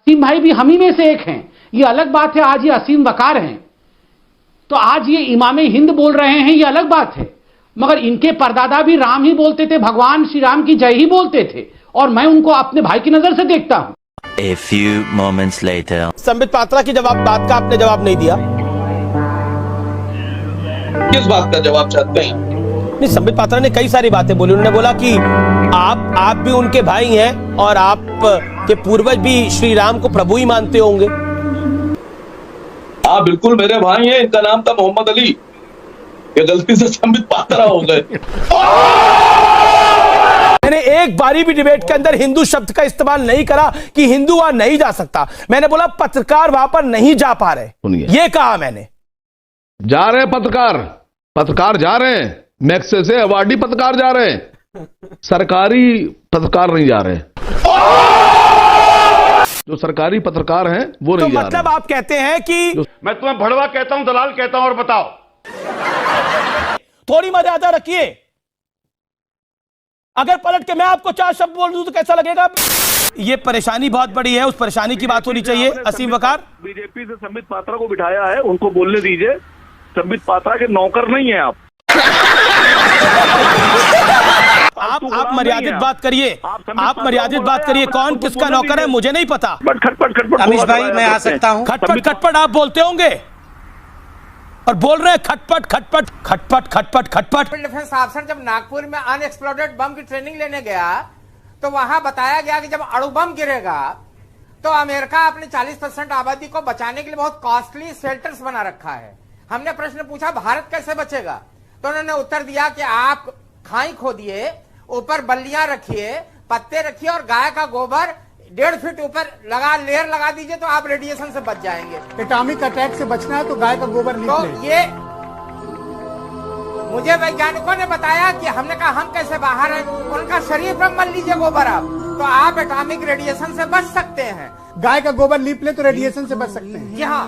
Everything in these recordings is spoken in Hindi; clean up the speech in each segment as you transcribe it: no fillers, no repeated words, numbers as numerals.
असीम भाई भी हम ही में से एक हैं। ये अलग बात है आज ये असीम वकार हैं, तो आज ये इमाम हिंद बोल रहे हैं, ये अलग बात है। मगर इनके परदादा भी राम ही बोलते थे, भगवान श्री राम की जय ही बोलते थे, और मैं उनको अपने भाई की नजर से देखता हूं। A few moments later. Sambit Patra की बात का आपने जवाब नहीं दिया। किस बात का जवाब चाहते हैं? नहीं, संबित पात्रा ने कई सारी बातें बोली। उन्होंने बोला कि आप भी उनके भाई हैं और आप के पूर्वज भी श्री राम को प्रभु ही मानते होंगे। हाँ बिल्कुल मेरे भाई हैं, इनका नाम था मोहम्मद अली, ये गलती से संबित पात्रा हो गए। मैंने एक बारी भी डिबेट के अंदर हिंदू शब्द का इस्तेमाल नहीं करा कि हिंदू वहां नहीं जा सकता। मैंने बोला पत्रकार वहां पर नहीं जा पा रहे, ये कहा मैंने। जा रहे हैं पत्रकार जा रहे हैं, मैक्से से अवार्डी पत्रकार जा रहे हैं, सरकारी पत्रकार नहीं जा रहे। जो सरकारी पत्रकार हैं वो नहीं जा रहे। मतलब आप कहते हैं कि मैं तुम्हें भड़वा कहता हूं, दलाल कहता हूं, और बताओ। थोड़ी मर्यादा रखिए। अगर पलट के मैं आपको 4 शब्द बोल दूं तो कैसा लगेगा? ये परेशानी बहुत बड़ी है, उस परेशानी की बात होनी चाहिए। असीम वकार, बीजेपी से संबित पात्रा को बिठाया है, उनको बोलने दीजिए। संबित पात्रा के नौकर नहीं है आप मर्यादित बात करिए। आप मर्यादित बात करिए। कौन किसका नौकर है मुझे नहीं पता। खटपट अमीश भाई मैं आ सकता हूं? खटपट आप बोलते होंगे और बोल रहे हैं खटपट। डिफेंस ऑफिसर जब नागपुर में अनएक्सप्लोडेड बम की ट्रेनिंग लेने गया तो वहां बताया गया कि जब अणु बम गिरेगा तो अमेरिका अपने 40% आबादी को बचाने के लिए बहुत कॉस्टली शेल्टर्स बना रखा है। हमने प्रश्न पूछा भारत कैसे बचेगा, तो उन्होंने उत्तर दिया कि आप खाई खोदिए, ऊपर बल्लियां रखिए, पत्ते रखिए और गाय का गोबर 1.5 फीट ऊपर लेयर लगा दीजिए तो आप रेडिएशन से बच जाएंगे। एटॉमिक अटैक से बचना है तो गाय का गोबर तो ये मुझे वैज्ञानिकों ने बताया कि हमने कहा हम कैसे बाहर हैं, उनका शरीर पर मल लीजिए गोबर आप, तो आप एटॉमिक रेडिएशन से बच सकते हैं। गाय का गोबर लीप ले तो रेडिएशन से बच सकते हैं। जी हाँ,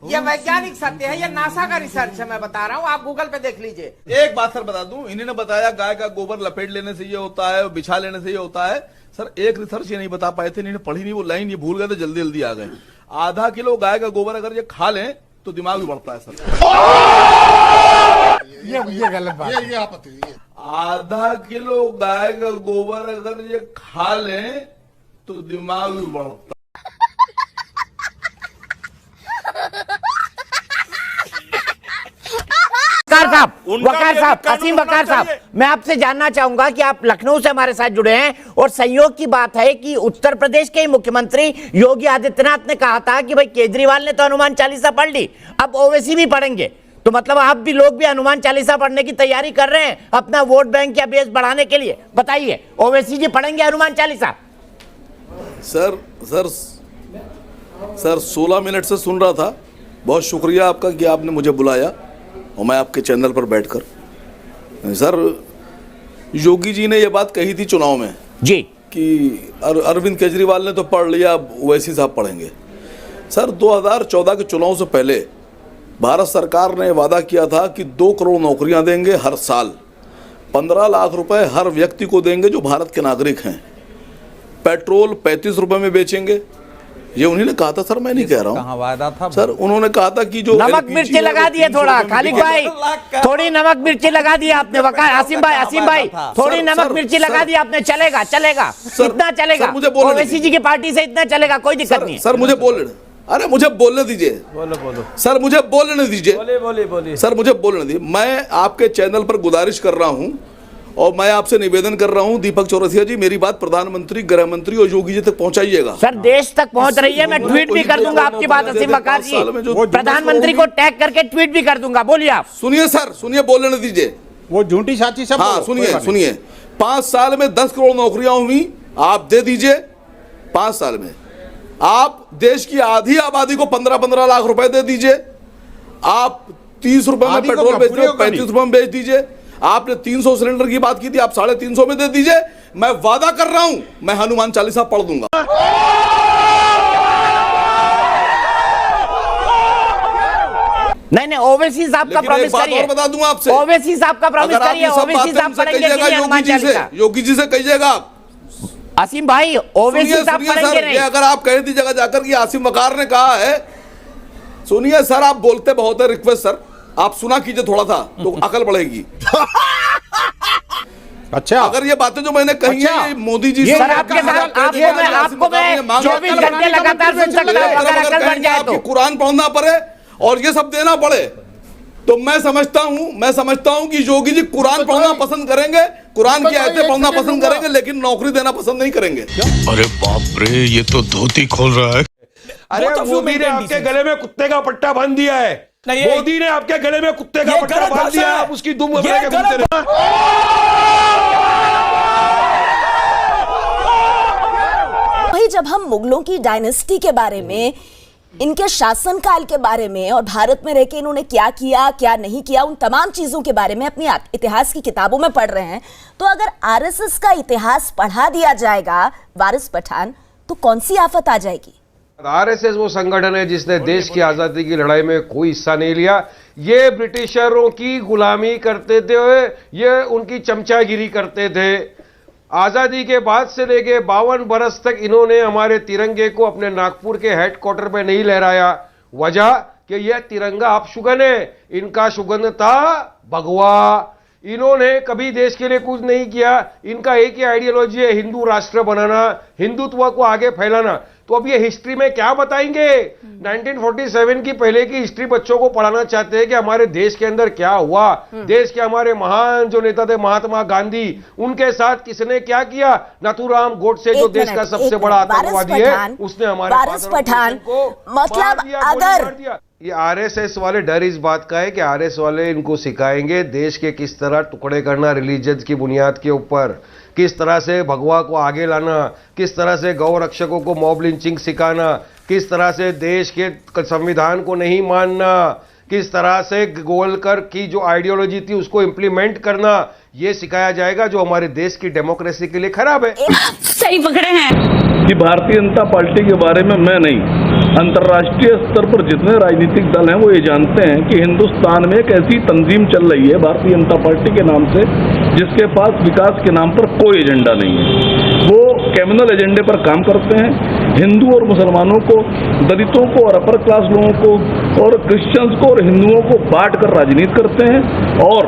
ये वैज्ञानिक सत्य है, ये नासा का रिसर्च है, मैं बता रहा हूँ, आप गूगल पे देख लीजिए। एक बात सर बता दूं, इन्होंने बताया गाय का गोबर लपेट लेने से ये होता है, बिछा लेने से ये होता है। सर एक रिसर्च ये नहीं बता पाए थे, इन्होंने पढ़ी नहीं वो लाइन, ये भूल गए थे, जल्दी जल्दी आ गए। आधा किलो गाय का गोबर अगर ये खा लें तो दिमाग भी बढ़ता है सर। ये गलत बात है। ये आपत्ति है। आधा किलो गाय का गोबर अगर ये खा लें तो दिमाग भी बढ़ता। वकार साहब, असीम वकार साहब, मैं आपसे जानना चाहूंगा कि आप लखनऊ से हमारे साथ जुड़े हैं और संयोग की बात है कि उत्तर प्रदेश के मुख्यमंत्री योगी आदित्यनाथ ने कहा था कि भाई केजरीवाल ने तो हनुमान चालीसा पढ़ ली, अब ओवैसी भी पढ़ेंगे, तो मतलब आप भी लोग भी हनुमान चालीसा पढ़ने की तैयारी कर रहे हैं अपना वोट बैंक या बेस बढ़ाने के लिए। बताइए, ओवैसी जी पढ़ेंगे हनुमान चालीसा? सर 16 मिनट से सुन रहा था। बहुत शुक्रिया आपका कि आपने मुझे बुलाया और मैं आपके चैनल पर बैठकर। सर योगी जी ने यह बात कही थी चुनाव में जी कि अरविंद केजरीवाल ने तो पढ़ लिया, ओवैसी साहब पढ़ेंगे। सर 2014 के चुनाव से पहले भारत सरकार ने वादा किया था कि 2 करोड़ नौकरियां देंगे हर साल, 15 लाख रुपए हर व्यक्ति को देंगे जो भारत के नागरिक हैं, पेट्रोल 35 रुपए में बेचेंगे। ये उन्हीं ने कहा था सर, मैं नहीं कह रहा हूँ। वादा था सर उन्होंने कहा था कि जो नमक मिर्ची लगा दिए थोड़ा, खालिद भाई थोड़ी नमक मिर्ची लगा दी आपने। वकार असीम भाई थोड़ी नमक मिर्ची लगा दी आपने। चलेगा इतना चलेगा, ओवैसी जी की पार्टी से इतना चलेगा, कोई दिक्कत नहीं। सर मुझे बोलने दीजिए। बोलो सर, मुझे बोलने दीजिए। बोलिए सर, मुझे बोलने दीजिए। मैं आपके चैनल पर गुजारिश कर रहा हूँ और मैं आपसे निवेदन कर रहा हूं, दीपक चौरसिया जी, मेरी बात प्रधानमंत्री, गृह मंत्री और योगी जी तक पहुंचाइएगा। सर देश तक पहुंच रही है, मैं ट्वीट भी कर दूंगा आपकी बात असीम वकार जी, प्रधानमंत्री को टैग करके ट्वीट भी कर दूंगा। बोलिए आप। सुनिए सर, सुनिए, बोलने दीजिए। वो झूठी साची सब। हाँ सुनिए 5 साल में 10 करोड़ नौकरियां हुई, आप दे दीजिए। 5 साल में आप देश की आधी आबादी को 15-15 लाख रुपए दे दीजिए। आप 30 रुपए में पेट्रोल बेचते हो, 35 रुपए में बेच दीजिए। आपने 300 सिलेंडर की बात की थी, आप 350 में दे दीजिए। मैं वादा कर रहा हूं, मैं हनुमान चालीसा पढ़ दूंगा। नहीं ओवैसी साहब का प्रॉमिस करिए। बता दूं आपसे, ओवैसी साहब का प्रॉमिस करिए। ओवैसी साहब पढ़ेंगे कि नहीं हनुमान चालीसा? योगी जी से कहिएगा। आसिम भाई ओवैसी सुनिए साहब सुनिए पढ़ेंगे सर, नहीं। ये अगर आप कहीं थी जगह जाकर कि आसिम वकार ने कहा है, सुनिए सर, आप बोलते बहुत है, रिक्वेस्ट सर आप सुना कीजिए थोड़ा सा तो अकल बढ़ेगी। अच्छा, अगर ये बातें जो मैंने कही अच्छा, है, ये मोदी जी ये से सर आपके साथ आपको मैं 24 घंटे लगातार सुन सकता हूं अगर अकल बढ़ जाए तो। कुरान पढ़ना पड़े और ये सब देना पड़े तो मैं समझता हूं कि योगी जी कुरान पढ़ना पसंद करेंगे, कुरान की आयतें पढ़ना पसंद करेंगे, लेकिन नौकरी देना पसंद नहीं करेंगे। अरे बाप रे, ये तो धोती खोल रहा है। अरे मोदी ने आपके गले में कुत्ते का पट्टा बांध दिया है, मोदी ने आपके गले में कुत्ते का पट्टा बांध दिया है, आप उसकी दुम घूमते रहे। वही जब हम मुगलों की डायनेस्टी के बारे में, इनके शासनकाल के बारे में और भारत में रहकर इन्होंने क्या किया क्या नहीं किया, उन तमाम चीजों के बारे में अपनी इतिहास की किताबों में पढ़ रहे हैं, तो अगर आरएसएस का इतिहास पढ़ा दिया जाएगा वारिस पठान, तो कौन सी आफत आ जाएगी? आरएसएस वो संगठन है जिसने देश की आजादी की लड़ाई में कोई हिस्सा नहीं लिया। ये ब्रिटिशरों की गुलामी करते थे, ये उनकी चमचागिरी करते थे। आजादी के बाद से लेके 52 बरस तक इन्होंने हमारे तिरंगे को अपने नागपुर के हेडक्वार्टर पे नहीं लहराया। वजह कि यह तिरंगा अपशुगन है, इनका शुगन था भगवा। इन्होंने कभी देश के लिए कुछ नहीं किया। इनका एक ही आइडियोलॉजी है, हिंदू राष्ट्र बनाना, हिंदुत्व को आगे फैलाना। तो अब ये हिस्ट्री में क्या बताएंगे? 1947 की पहले की हिस्ट्री बच्चों को पढ़ाना चाहते हैं कि हमारे देश के अंदर क्या हुआ, देश के हमारे महान जो नेता थे महात्मा गांधी, उनके साथ किसने क्या किया। नाथूराम गोडसे जो देश का सबसे बड़ा आतंकवादी है, उसने हमारे वारिस पठान मतलब अगर ये आरएसएस वाले डर इस बात का है कि आरएसएस वाले इनको सिखाएंगे देश के किस तरह टुकड़े करना रिलीजन की बुनियाद के ऊपर, किस तरह से भगवा को आगे लाना, किस तरह से गौ रक्षकों को मॉब लिंचिंग सिखाना, किस तरह से देश के संविधान को नहीं मानना, किस तरह से गोलकर की जो आइडियोलॉजी थी उसको इंप्लीमेंट करना, ये सिखाया जाएगा जो हमारे देश की डेमोक्रेसी के लिए खराब है। सही पकड़े हैं कि भारतीय जनता पार्टी के बारे में मैं नहीं, अंतर्राष्ट्रीय स्तर पर जितने राजनीतिक दल हैं वो ये जानते हैं कि हिंदुस्तान में एक ऐसी तंजीम चल रही है भारतीय जनता पार्टी के नाम से, जिसके पास विकास के नाम पर कोई एजेंडा नहीं है। वो कम्युनल एजेंडे पर काम करते हैं। हिंदू और मुसलमानों को, दलितों को और अपर क्लास लोगों को और क्रिश्चियंस को और हिंदुओं को बांट कर राजनीति करते हैं। और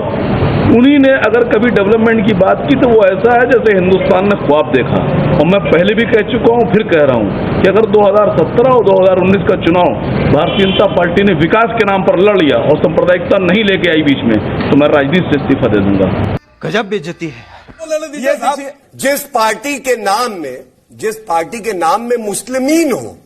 उन्हीं ने अगर कभी डेवलपमेंट की बात की तो वो ऐसा है जैसे हिंदुस्तान ने ख्वाब देखा। और मैं पहले भी कह चुका हूं, फिर कह रहा हूं कि अगर 2017 और 2019 का चुनाव भारतीय जनता पार्टी ने विकास के नाम पर लड़ लिया और सांप्रदायिकता नहीं लेके आई बीच में, तो मैं राजनीति से इस्तीफा दे दूंगा। गजब बेइज्जती है। जिस पार्टी के नाम में मुस्लिमीन हो,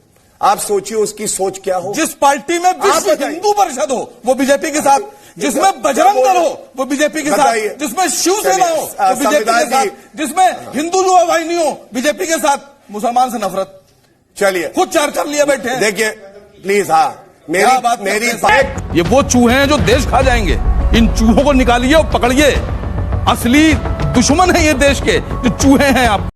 आप सोचिए उसकी सोच क्या हो। जिस पार्टी में विश्व हिंदू परिषद हो वो बीजेपी के साथ, जिसमें बजरंग दल हो वो बीजेपी के साथ, जिसमें शिवसेना हो वो बीजेपी के साथ, जिसमें हिंदू युवा वाहिनी हो बीजेपी के साथ, मुसलमान से नफरत। चलिए खुद चार कर लिए बैठे हैं। देखिए प्लीज, हाँ मेरी बात, ये वो चूहे हैं जो देश खा जाएंगे। इन चूहों को निकालिए और पकड़िए। असली दुश्मन है ये देश के जो चूहे हैं आप।